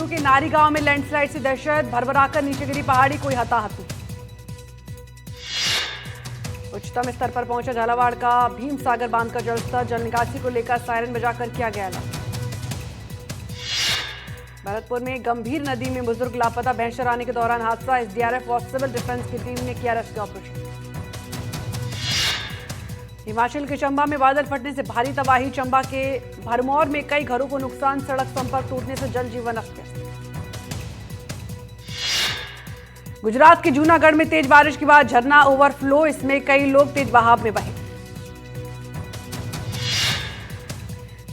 के नारी गांव में लैंडस्लाइड से दहशत, भरभराकर नीचे गिरी पहाड़ी, कोई हताहत नहीं। उच्चतम स्तर पर पहुंचा झालावाड़ का भीम सागर बांध का जलस्तर, जल निकासी को लेकर सायरन बजाकर किया गया ऐलान। भरतपुर में गंभीर नदी में बुजुर्ग लापता, भैंसर आने के दौरान हादसा, एसडीआरएफ और सिविल डिफेंस की टीम ने किया रेस्क्यू ऑपरेशन। हिमाचल के चंबा में बादल फटने से भारी तबाही, चंबा के भरमौर में कई घरों को नुकसान, सड़क संपर्क टूटने से जनजीवन अस्त-व्यस्त। गुजरात के जूनागढ़ में तेज बारिश के बाद झरना ओवरफ्लो, इसमें कई लोग तेज बहाव में बहे।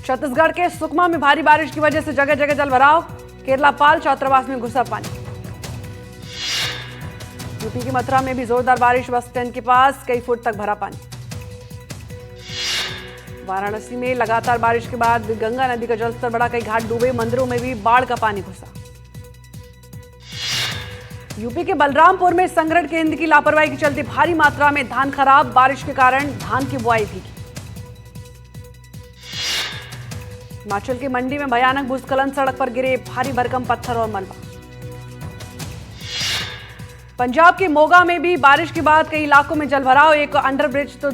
छत्तीसगढ़ के सुकमा में भारी बारिश की वजह से जगह जगह जलभराव, केरलापाल छात्रावास में घुसा पानी। यूपी की मथुरा में भी जोरदार बारिश, बस स्टैंड के पास कई फुट तक भरा पानी। वाराणसी में लगातार बारिश के बाद गंगा नदी का जलस्तर बढ़ा, कई घाट डूबे, मंदिरों में भी बाढ़ का पानी घुसा। यूपी के बलरामपुर में संग्रहण केंद्र की लापरवाही के चलते भारी मात्रा में धान खराब, बारिश के कारण धान की बुआई भीगी। हिमाचल की मंडी में भयानक भूस्खलन, सड़क पर गिरे भारी भरकम पत्थर और मलबा। पंजाब के मोगा में भी बारिश के बाद कई इलाकों में जलभराव, एक अंडरब्रिज तो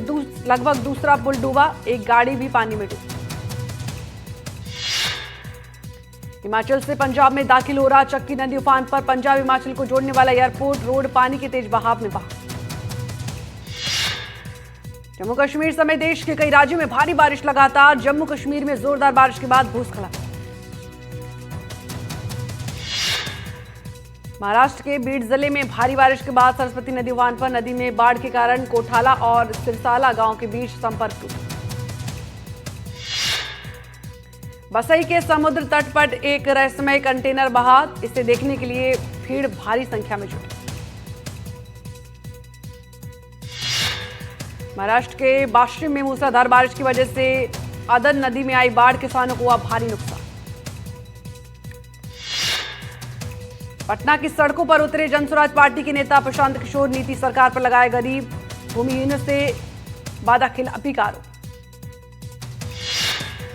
लगभग दूसरा पुल डूबा, एक गाड़ी भी पानी में डूबी। हिमाचल से पंजाब में दाखिल हो रहा चक्की नदी उफान पर, पंजाब हिमाचल को जोड़ने वाला एयरपोर्ट रोड पानी के तेज बहाव में बहा। जम्मू कश्मीर समेत देश के कई राज्यों में भारी बारिश लगातार, जम्मू कश्मीर में जोरदार बारिश के बाद भूस्खलन। महाराष्ट्र के बीड जिले में भारी बारिश के बाद सरस्वती नदी उफान पर, नदी में बाढ़ के कारण कोठाला और सिरसाला गांव के बीच संपर्क टूटा। बसई के समुद्र तट पर एक रहस्यमय कंटेनर बहा, इसे देखने के लिए भीड़ भारी संख्या में जुटी। महाराष्ट्र के बाश्रिम में मूसलाधार बारिश की वजह से अदन नदी में आई बाढ़, किसानों को हुआ भारी नुकसान। पटना की सड़कों पर उतरे जनसुराज पार्टी के नेता प्रशांत किशोर, नीति सरकार पर लगाए गरीब भूमिहीनों से वादाखिलाफी का आरोप।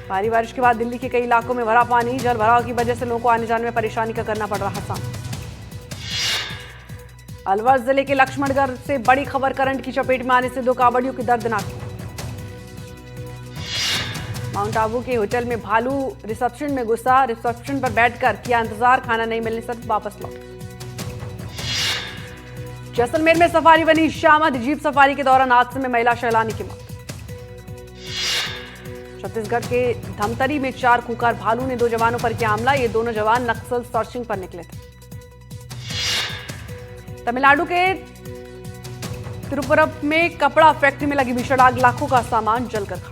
भारी बारिश के बाद दिल्ली के कई इलाकों में भरा पानी, जल भराव की वजह से लोगों को आने जाने में परेशानी का करना पड़ रहा सामना। अलवर जिले के लक्ष्मणगढ़ से बड़ी खबर, करंट की चपेट में आने से दो कांवड़ियों की दर्दनाक मौत। माउंट आबू के होटल में भालू रिसेप्शन में घुसा, रिसेप्शन पर बैठकर किया इंतजार, खाना नहीं मिलने से वापस लौट। जैसलमेर में सफारी बनी शामद, जीप सफारी के दौरान हादसे में महिला सैलानी की मौत। छत्तीसगढ़ के धमतरी में 4 खूंखार भालू ने 2 जवानों पर किया हमला, ये दोनों जवान नक्सल सर्चिंग पर निकले थे। तमिलनाडु के तिरुपुरम में कपड़ा फैक्ट्री में लगी भीषण आग, लाखों का सामान जलकर खाक।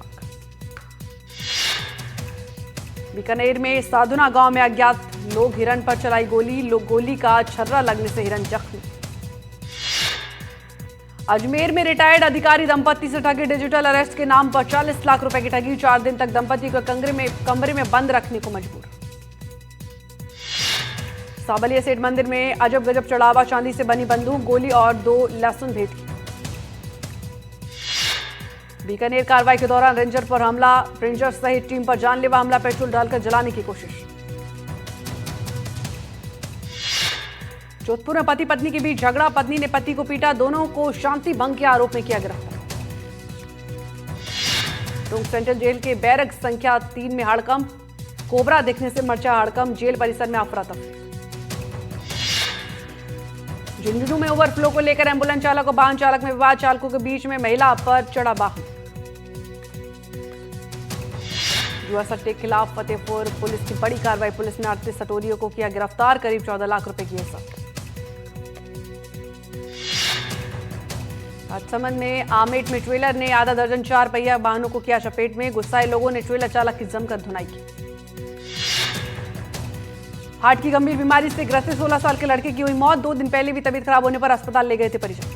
बीकानेर में साधुना गांव में अज्ञात लोग हिरण पर चलाई गोली, गोली का छर्रा लगने से हिरण जख्मी। अजमेर में रिटायर्ड अधिकारी दंपति से ठगी, डिजिटल अरेस्ट के नाम पर 40 लाख रुपए की ठगी, 4 दिन तक दंपति को कमरे में बंद रखने को मजबूर। साबलिया सेठ मंदिर में अजब गजब चढ़ावा, चांदी से बनी बंदूक, गोली और 2 लहसुन भेंट की। बीकानेर कार्रवाई के दौरान रेंजर पर हमला, रेंजर सहित टीम पर जानलेवा हमला, पेट्रोल डालकर जलाने की कोशिश। जोधपुर में पति पत्नी के बीच झगड़ा, पत्नी ने पति को पीटा, दोनों को शांति भंग के आरोप में किया गिरफ्तार। टोंक सेंट्रल जेल के बैरक संख्या 3 में हड़कंप, कोबरा देखने से मचा हड़कंप, जेल परिसर में अफरा तफरी। झुंझुनू में ओवरफ्लो को लेकर एम्बुलेंस चालक और वाहन चालक में विवाद, चालकों के बीच में महिला पर चढ़ा वाहन। जुआ सट्टे के खिलाफ फतेहपुर पुलिस की बड़ी कार्रवाई, पुलिस ने 38 सटोरियों को किया गिरफ्तार, करीब 14 लाख रुपए की जब्त। राजसमंद में आमेट में ट्रेलर ने आधा दर्जन 4 पहिया वाहनों को किया चपेट में, गुस्साए लोगों ने ट्रेलर चालक की जमकर धुनाई की। हार्ट की गंभीर बीमारी से ग्रसित 16 साल के लड़के की हुई मौत, 2 दिन पहले भी तबीयत खराब होने पर अस्पताल ले गए थे परिजन।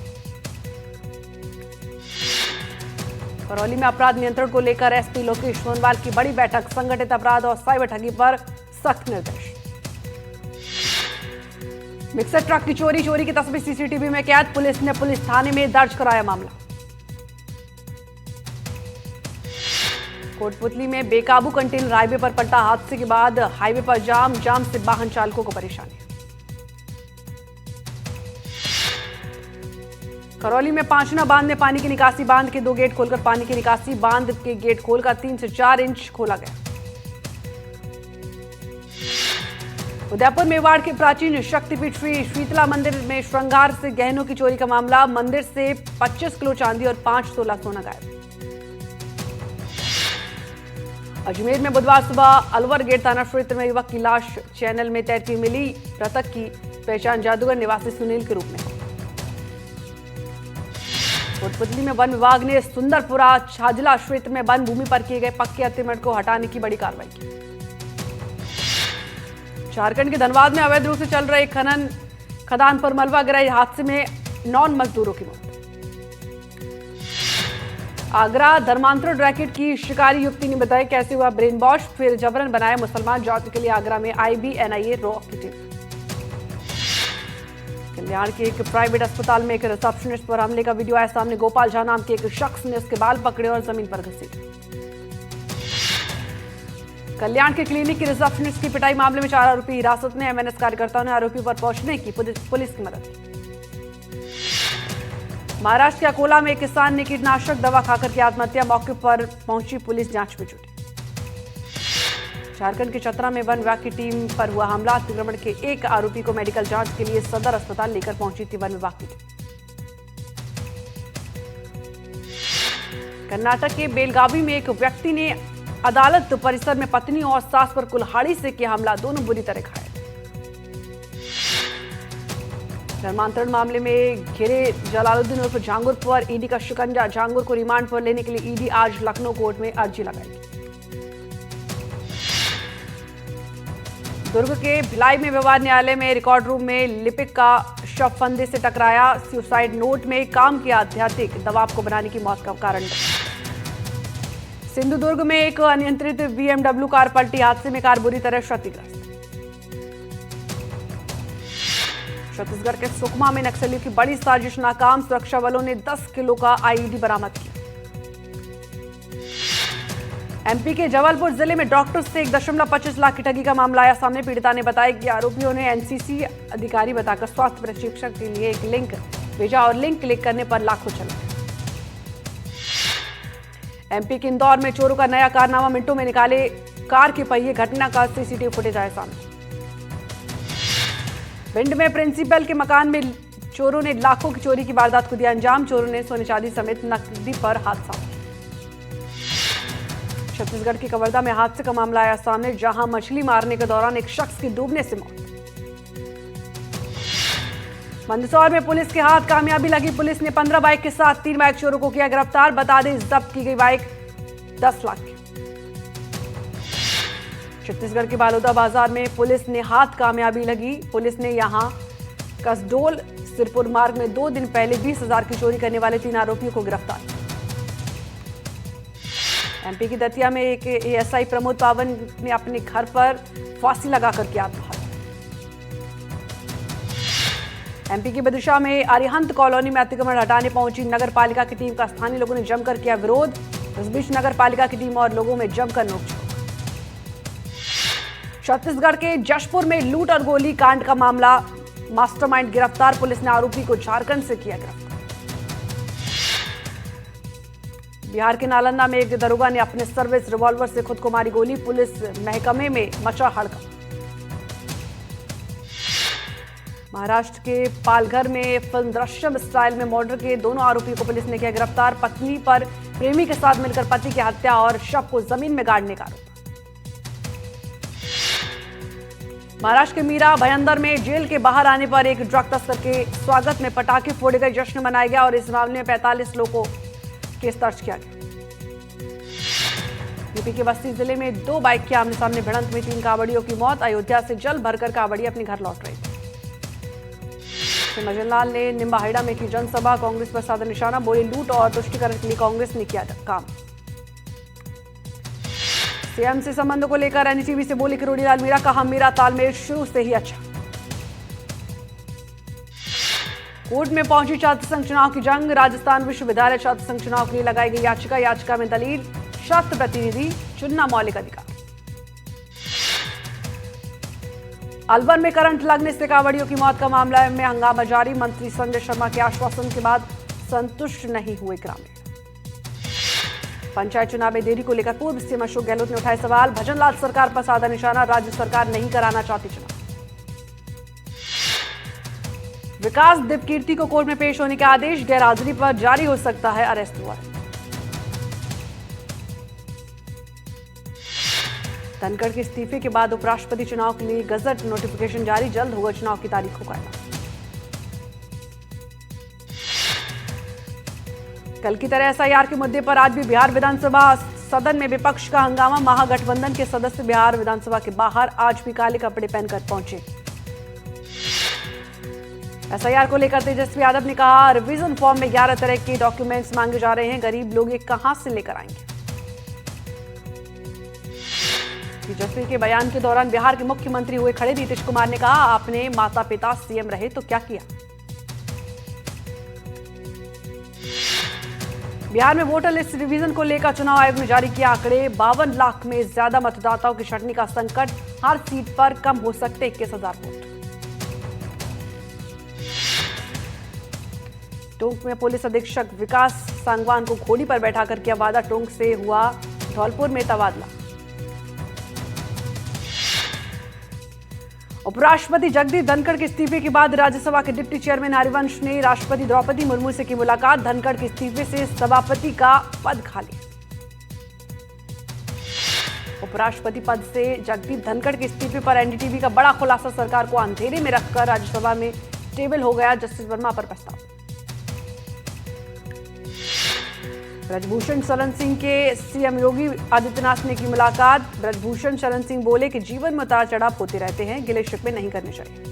करौली में अपराध नियंत्रण को लेकर एसपी लोकेश सोनवाल की बड़ी बैठक, संगठित अपराध और साइबर ठगी पर सख्त निर्देश। मिक्सर ट्रक की चोरी की तस्वीर सीसीटीवी में कैद, पुलिस ने पुलिस थाने में दर्ज कराया मामला। कोटपुतली में बेकाबू कंटेनर हाईवे पर पलटा, हादसे के बाद हाईवे पर जाम से वाहन चालकों को परेशानी। करौली में पांचना बांध में पानी की निकासी, बांध के 2 गेट खोलकर पानी की निकासी, बांध के गेट खोलकर 3 से 4 इंच खोला गया। उदयपुर मेवाड़ के प्राचीन शक्तिपीठ श्री शीतला मंदिर में श्रृंगार से गहनों की चोरी का मामला, मंदिर से 25 किलो चांदी और 5 तोला सोना गायब। अजमेर में बुधवार सुबह अलवर गेट थाना क्षेत्र में युवक की लाश चैनल में तैरती मिली, मृतक की पहचान जादूगर निवासी सुनील के रूप में। कोटपुतली में वन विभाग ने सुंदरपुरा छाजला क्षेत्र में वन भूमि पर किए गए पक्के अतिक्रमण को हटाने की बड़ी कार्रवाई की। झारखंड के धनबाद में अवैध रूप से चल रहे खदान पर मलबा गिरे, हादसे में 9 मजदूरों की मौत। आगरा धर्मांतरण रैकेट की शिकारी युवती ने बताया कैसे हुआ ब्रेन वॉश, फिर जबरन बनाया मुसलमान, जांच के लिए आगरा में IB NIA रॉ की टीम। कल्याण के एक प्राइवेट अस्पताल में एक रिसेप्शनिस्ट पर हमले का वीडियो आया सामने, गोपाल झा नाम के एक शख्स ने उसके बाल पकड़े और जमीन पर घसीटे। कल्याण के क्लिनिक की रिसेप्शनिस्ट की पिटाई मामले में 4 आरोपी हिरासत में, MNS कार्यकर्ताओं ने आरोपी पर पहुंचने की पुलिस की मदद की। महाराष्ट्र के अकोला में एक किसान ने कीटनाशक दवा खाकर की आत्महत्या, मौके पर पहुंची पुलिस जांच में जुटी। झारखंड के चतरा में वन विभाग की टीम पर हुआ हमला, अतिक्रमण के एक आरोपी को मेडिकल जांच के लिए सदर अस्पताल लेकर पहुंची थी वन विभाग की टीम। कर्नाटक के बेलगावी में एक व्यक्ति ने अदालत परिसर में पत्नी और सास पर कुल्हाड़ी से किया हमला, दोनों बुरी तरह घायल। धर्मांतरण मामले में घिरे जलालुद्दीन उर्फ झांगुर पर ईडी का शिकंजा, झांगुर को रिमांड पर लेने के लिए ईडी आज लखनऊ कोर्ट में अर्जी लगाएगी। दुर्ग के भिलाई में विवाद न्यायालय में रिकॉर्ड रूम में लिपिक का शव फंदे से टकराया, सुसाइड नोट में काम किया आध्यात्मिक दबाव को बनाने की मौत का कारण। सिंधुदुर्ग में एक अनियंत्रित BMW कार पलटी, हादसे में कार बुरी तरह क्षतिग्रस्त। छत्तीसगढ़ के सुकमा में नक्सलियों की बड़ी साजिश नाकाम, सुरक्षा बलों ने 10 किलो का IED बरामद किया। MP के जबलपुर जिले में डॉक्टर से 1.25 लाख की ठगी का मामला आया सामने, पीड़िता ने बताया कि आरोपियों ने NCC अधिकारी बताकर स्वास्थ्य प्रशिक्षण के लिए एक लिंक भेजा और लिंक क्लिक करने पर लाखों चले। MP के इंदौर में चोरों का नया कारनामा, मिनटों में निकाले कार के पहिए, घटना का CCTV फुटेज आया सामने। भिंड में प्रिंसिपल के मकान में चोरों ने लाखों की चोरी की वारदात को दिया अंजाम, चोरों ने सोने चांदी समेत नकदी पर हाथ साफ। छत्तीसगढ़ के कवर्धा में हादसे का मामला आया सामने, जहां मछली मारने के दौरान एक शख्स की डूबने से मौत। मंदसौर में पुलिस के हाथ कामयाबी लगी, पुलिस ने 15 बाइक के साथ 3 बाइक चोरों को किया गिरफ्तार, बता दें जब्त की गई बाइक 10 लाख की। छत्तीसगढ़ के बालोदा बाजार में पुलिस ने हाथ कामयाबी लगी, पुलिस ने यहां कसडोल सिरपुर मार्ग में 2 दिन पहले 20,000 की चोरी करने वाले 3 आरोपियों को गिरफ्तार। MP की दतिया में एक ASI प्रमोद पावन ने अपने घर पर फांसी लगाकर किया आत्महत्या। MP की विदिशा में अरिहंत कॉलोनी में अतिक्रमण हटाने पहुंची नगर पालिका की टीम का स्थानीय लोगों ने जमकर किया विरोध, इस बीच नगर पालिका की टीम और लोगों में जमकर नोकझोंक। छत्तीसगढ़ के जशपुर में लूट और गोली कांड का मामला, मास्टरमाइंड गिरफ्तार, पुलिस ने आरोपी को झारखंड से किया गिरफ्तार। बिहार के नालंदा में एक दरोगा ने अपने सर्विस रिवॉल्वर से खुद को मारी गोली, पुलिस महकमे में मचा हड़कंप। महाराष्ट्र के पालघर में फिल्म दृश्यम स्टाइल में मर्डर के दोनों आरोपियों को पुलिस ने किया गिरफ्तार, पत्नी पर प्रेमी के साथ मिलकर पति की हत्या और शव को जमीन में गाड़ने का आरोप। महाराष्ट्र के मीरा भयंदर में जेल के बाहर आने पर एक ड्रग तस्कर के स्वागत में पटाखे फोड़े गए, जश्न मनाया गया और इस मामले में 45 लोगों को केस दर्ज किया गया। यूपी के बस्ती जिले में 2 बाइक की आमने सामने भिड़ंत में 3 कांवड़ियों की मौत, अयोध्या से जल भरकर कांवड़ी अपने घर लौट रहे थे। मजनलाल ने निम्बाहेड़ा में की जनसभा, कांग्रेस पर साधा निशाना, बोले लूट और तुष्टीकरण के लिए कांग्रेस ने किया काम। सीएम से संबंधों को लेकर एनटीवी से बोले किरोड़ीलाल मीणा, कहा मेरा तालमेल शुरू से ही अच्छा। कोर्ट में पहुंची छात्र संघ चुनाव की जंग, राजस्थान विश्वविद्यालय छात्र संघ चुनाव के लिए लगाई गई याचिका में दलील, शत प्रतिनिधि चुनना मौलिक अधिकार। अलवर में करंट लगने से कांवड़ियों की मौत का मामला में हंगामा जारी। मंत्री संजय शर्मा के आश्वासन के बाद संतुष्ट नहीं हुए ग्रामीण। पंचायत चुनाव में देरी को लेकर पूर्व सीएम अशोक गहलोत ने उठाए सवाल। भजनलाल सरकार पर साधा निशाना, राज्य सरकार नहीं कराना चाहती चुनाव। विकास दिव्यकीर्ति को कोर्ट में पेश होने के आदेश, गैरहाजिरी पर जारी हो सकता है अरेस्ट वारंट। धनखड़ के इस्तीफे के बाद उपराष्ट्रपति चुनाव के लिए गजट नोटिफिकेशन जारी, जल्द होगा चुनाव की तारीखों का ऐलान। कल की तरह एसआईआर के मुद्दे पर आज भी बिहार विधानसभा सदन में विपक्ष का हंगामा। महागठबंधन के सदस्य बिहार विधानसभा के बाहर आज भी काले कपड़े पहनकर पहुंचे। एसआईआर को लेकर तेजस्वी यादव ने कहा, रिवीजन फॉर्म में 11 तरह के डॉक्यूमेंट्स मांगे जा रहे हैं, गरीब लोग ये कहां से लेकर आएंगे। तेजस्वी के बयान के दौरान बिहार के मुख्यमंत्री हुए खड़े। नीतीश कुमार ने कहा, आपने माता पिता सीएम रहे तो क्या किया। बिहार में वोटर लिस्ट रिवीजन को लेकर चुनाव आयोग ने जारी किया आंकड़े। 52 लाख में ज्यादा मतदाताओं की छंटनी का संकट, हर सीट पर कम हो सकते 21,000 वोट। टोंक में पुलिस अधीक्षक विकास सांगवान को घोड़ी पर बैठाकर किया वादा। टोंक से हुआ धौलपुर में तबादला। उपराष्ट्रपति जगदीप धनखड़ के इस्तीफे के बाद राज्यसभा के डिप्टी चेयरमैन हरिवंश ने राष्ट्रपति द्रौपदी मुर्मू से की मुलाकात। धनखड़ के इस्तीफे से सभापति का पद खाली। उपराष्ट्रपति पद से जगदीप धनखड़ के इस्तीफे पर एनडीटीवी का बड़ा खुलासा। सरकार को अंधेरे में रखकर राज्यसभा में टेबल हो गया जस्टिस वर्मा पर प्रस्ताव। ब्रजभूषण शरण सिंह के सीएम योगी आदित्यनाथ ने की मुलाकात। ब्रजभूषण शरण सिंह बोले कि जीवन में उतार चढ़ाव होते रहते हैं, गिले शिकवे नहीं करने चाहिए।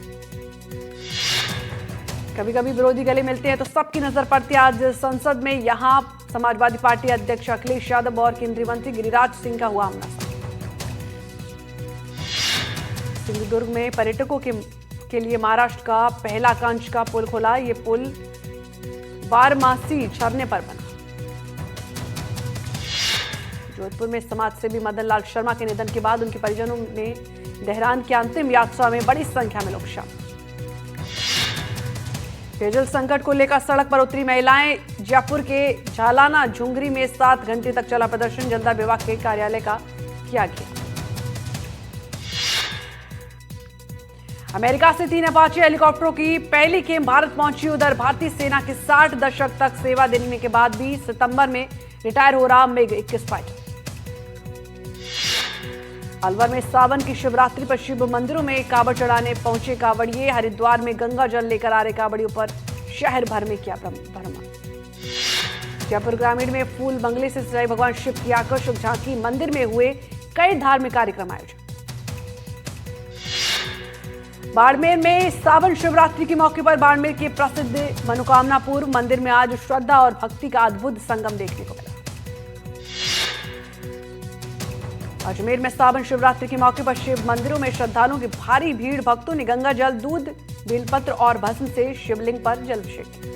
कभी कभी विरोधी गले मिलते हैं तो सबकी नजर पड़ती है आज संसद में। यहां समाजवादी पार्टी अध्यक्ष अखिलेश यादव और केंद्रीय मंत्री गिरिराज सिंह का हुआ आमना सामना। सिंधुदुर्ग में पर्यटकों के लिए महाराष्ट्र का पहला कांच का पुल खोला। ये पुल बारमासी झरने पर बना। जोधपुर में समाजसेवी मदन लाल शर्मा के निधन के बाद उनके परिजनों ने देहरान की अंतिम यात्रा में बड़ी संख्या में लोग शामिल। पेयजल संकट को लेकर सड़क पर उतरी महिलाएं। जयपुर के झालाना झुंगरी में 7 घंटे तक चला प्रदर्शन। जल विभाग के कार्यालय का किया गया। अमेरिका से 3 अपाचे हेलीकॉप्टरों की पहली खेप भारत पहुंची। उधर भारतीय सेना के 60 दशक तक सेवा देने के बाद भी सितंबर में रिटायर हो रहा मिग 21 फाइटर। अलवर में सावन की शिवरात्रि पर शिव मंदिरों में कांवड़ चढ़ाने पहुंचे कांवड़िए। हरिद्वार में गंगा जल लेकर आ रहे कांवड़ियों पर शहर भर में किया भ्रमण। जयपुर ग्रामीण में फूल बंगले से सजाई भगवान शिव की आकर्षक झांकी। मंदिर में हुए कई धार्मिक कार्यक्रम आयोजित। बाड़मेर में सावन शिवरात्रि के मौके पर बाड़मेर के प्रसिद्ध मनोकामना पूर्व मंदिर में आज श्रद्धा और भक्ति का अद्भुत संगम देखने को मिला। अजमेर में सावन शिवरात्रि के मौके पर शिव मंदिरों में श्रद्धालुओं की भारी भीड़। भक्तों ने गंगा जल, दूध, बेलपत्र और भस्म से शिवलिंग पर जलाभिषेक किया।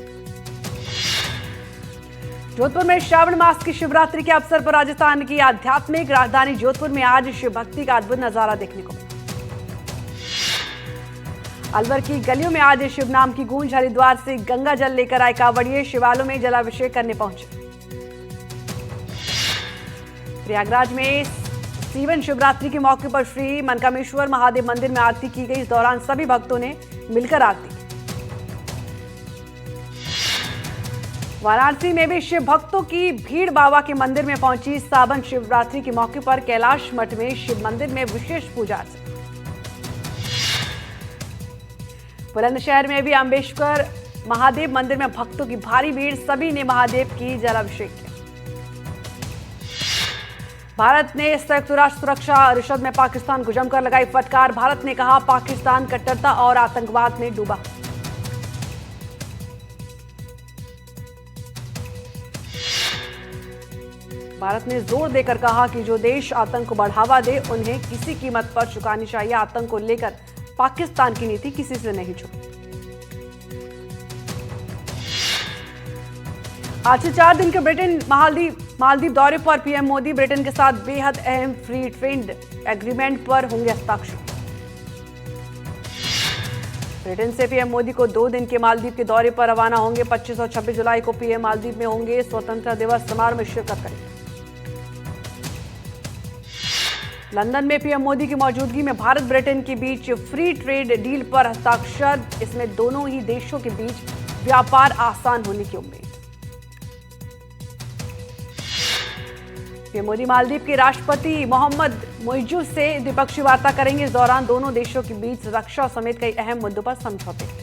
जोधपुर में श्रावण मास की शिवरात्रि के अवसर पर राजस्थान की आध्यात्मिक राजधानी जोधपुर में आज शिव भक्ति का अद्भुत नजारा देखने को मिला। अलवर की गलियों में आज शिव नाम की गूंज। हरिद्वार से गंगा जल लेकर आए कांवड़िए शिवालयों में जलाभिषेक करने पहुंचे। प्रयागराज में सीवन शिवरात्रि के मौके पर श्री मनकामेश्वर महादेव मंदिर में आरती की गई। इस दौरान सभी भक्तों ने मिलकर आरती की। वाराणसी में भी शिव भक्तों की भीड़ बाबा के मंदिर में पहुंची। सावन शिवरात्रि के मौके पर कैलाश मठ में शिव मंदिर में विशेष पूजा अर्चना। बुलंदशहर में भी अम्बेश्वर महादेव मंदिर में भक्तों की भारी भीड़। सभी ने महादेव की जलाभिषेक किया। भारत ने संयुक्त राष्ट्र सुरक्षा परिषद में पाकिस्तान को जमकर लगाई फटकार। भारत ने कहा, पाकिस्तान कट्टरता और आतंकवाद में डूबा। भारत ने जोर देकर कहा कि जो देश आतंक को बढ़ावा दे उन्हें किसी कीमत पर चुकानी चाहिए। आतंक को लेकर पाकिस्तान की नीति किसी से नहीं छुपी। आज से 4 दिन के ब्रिटेन मालदीव मालदीव दौरे पर पीएम मोदी ब्रिटेन के साथ बेहद अहम फ्री ट्रेड एग्रीमेंट पर होंगे हस्ताक्षर। ब्रिटेन से पीएम मोदी को 2 दिन के मालदीव के दौरे पर रवाना होंगे। 25 और 26 जुलाई को पीएम मालदीव में होंगे। स्वतंत्रता दिवस समारोह में शिरकत करेंगे। लंदन में पीएम मोदी की मौजूदगी में भारत ब्रिटेन के बीच फ्री ट्रेड डील पर हस्ताक्षर। इसमें दोनों ही देशों के बीच व्यापार आसान होने की उम्मीद। पीएम मोदी मालदीव के राष्ट्रपति मोहम्मद मुइज़्ज़ से द्विपक्षीय वार्ता करेंगे। इस दौरान दोनों देशों के बीच रक्षा समेत कई अहम मुद्दों पर समझौते।